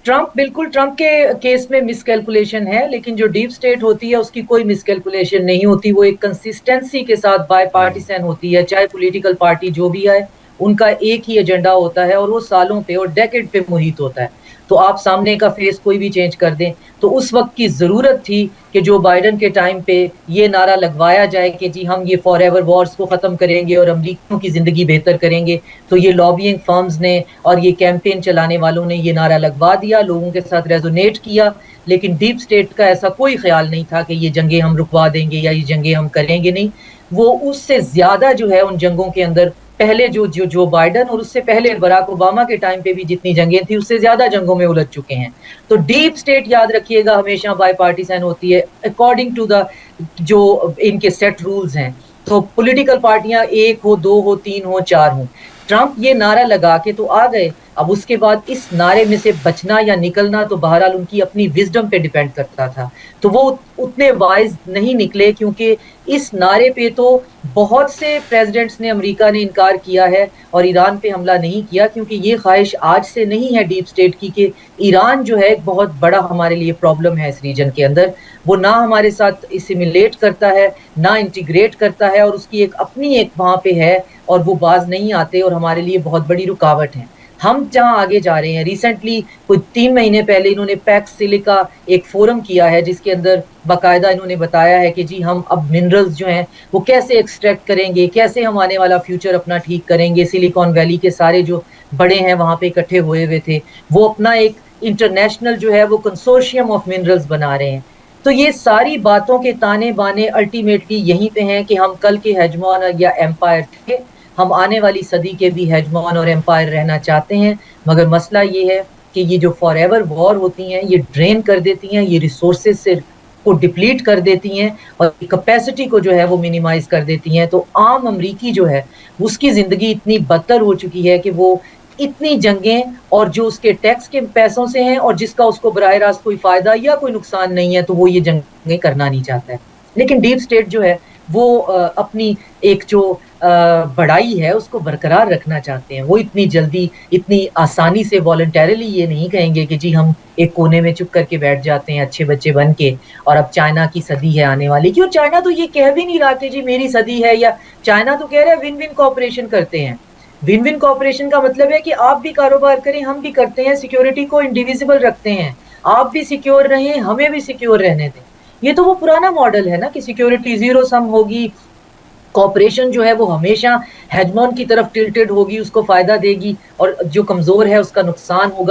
Trump बिल्कुल Trump के case में मिसकैलकुलेशन है, लेकिन जो डीप स्टेट होती है उसकी कोई मिसकैलकुलेशन नहीं होती। वो एक कंसिस्टेंसी के साथ बाय पार्टीसन होती है, चाहे पॉलिटिकल पार्टी जो भी आए, उनका एक ही एजेंडा होता है और वो सालों पे और डेकेड पे मुहित होता है। तो आप सामने का फेस कोई भी चेंज कर दें, तो उस वक्त की ज़रूरत थी कि जो बाइडन के टाइम पे ये नारा लगवाया जाए कि जी हम ये फॉर एवर वॉर्स को ख़त्म करेंगे और अमरीकियों की ज़िंदगी बेहतर करेंगे। तो ये लॉबिंग फर्म्स ने और ये कैंपेन चलाने वालों ने ये नारा लगवा दिया, लोगों के साथ रेजोनेट किया, लेकिन डीप स्टेट का ऐसा कोई ख्याल नहीं था कि ये जंगें हम रुकवा देंगे या ये जंगें हम करेंगे नहीं। वो उससे ज़्यादा जो है उन जंगों के अंदर पहले जो बाइडन और उससे पहले बराक ओबामा के टाइम पे भी जितनी जंगें थी उससे ज्यादा जंगों में उलझ चुके हैं। तो डीप स्टेट याद रखिएगा हमेशा बाय पार्टीसन होती है अकॉर्डिंग टू द जो इनके सेट रूल्स हैं। तो पॉलिटिकल पार्टियां एक हो, दो हो, तीन हो, चार हो, ट्रंप ये नारा लगा के तो आ गए। अब उसके बाद इस नारे में से बचना या निकलना तो बहरहाल उनकी अपनी विजडम पे डिपेंड करता था। तो वो उतने वाइज नहीं निकले, क्योंकि इस नारे पे तो बहुत से प्रेसिडेंट्स ने, अमेरिका ने इनकार किया है और ईरान पे हमला नहीं किया, क्योंकि ये ख्वाहिश आज से नहीं है डीप स्टेट की कि ईरान जो है एक बहुत बड़ा हमारे लिए प्रॉब्लम है इस रीजन के अंदर। वो ना हमारे साथ इसिमिलेट करता है, ना इंटीग्रेट करता है, और उसकी एक अपनी एक वहाँ पे है और वो बाज नहीं आते और हमारे लिए बहुत बड़ी रुकावट है। हम जहाँ आगे जा रहे हैं, रिसेंटली कुछ 3 महीने पहले इन्होंने पैक्स सिलिका एक फोरम किया है जिसके अंदर बाकायदा इन्होंने बताया है कि जी हम अब मिनरल्स जो हैं वो कैसे एक्सट्रैक्ट करेंगे, कैसे हम आने वाला फ्यूचर अपना ठीक करेंगे। सिलिकॉन वैली के सारे जो बड़े हैं वहाँ पे इकट्ठे हुए हुए थे, वो अपना एक इंटरनेशनल जो है वो कंसोर्शियम ऑफ मिनरल्स बना रहे हैं। तो ये सारी बातों के ताने बाने अल्टीमेटली यहीं पे हैं कि हम कल के हेजमॉन या एम्पायर थे, हम आने वाली सदी के भी हेजमॉन और एम्पायर रहना चाहते हैं। मगर मसला ये है कि ये जो फॉर एवर वॉर होती हैं ये ड्रेन कर देती हैं, ये रिसोर्सेज से को डिप्लीट कर देती हैं और कैपेसिटी को जो है वो मिनिमाइज कर देती हैं। तो आम अमरीकी जो है उसकी ज़िंदगी इतनी बदतर हो चुकी है कि वो इतनी जंगें और जो उसके टैक्स के पैसों से हैं और जिसका उसको बराह रास्त कोई फ़ायदा या कोई नुकसान नहीं है, तो वो ये जंगें करना नहीं चाहता है। लेकिन डीप स्टेट जो है वो अपनी एक जो बड़ाई है उसको बरकरार रखना चाहते हैं। वो इतनी जल्दी, इतनी आसानी से वॉलंटरली ये नहीं कहेंगे कि जी हम एक कोने में चुप करके बैठ जाते हैं अच्छे बच्चे बन के और अब चाइना की सदी है आने वाली। क्यों, चाइना तो ये कह भी नहीं रहा कि जी मेरी सदी है, या चाइना तो कह रहा है विन विन कॉपरेशन करते हैं। विन विन कॉपरेशन का मतलब है कि आप भी कारोबार करें, हम भी करते हैं, सिक्योरिटी को इंडिविजिबल रखते हैं, आप भी सिक्योर रहें, हमें भी सिक्योर रहने दें। ये तो वो पुराना मॉडल है ना कि सिक्योरिटी जीरो सम होगी, कॉपरेशन जो है वो हमेशा हेजमॉन की तरफ टिल्टेड होगी, उसको फायदा देगी और जो कमजोर है उसका नुकसान होगा।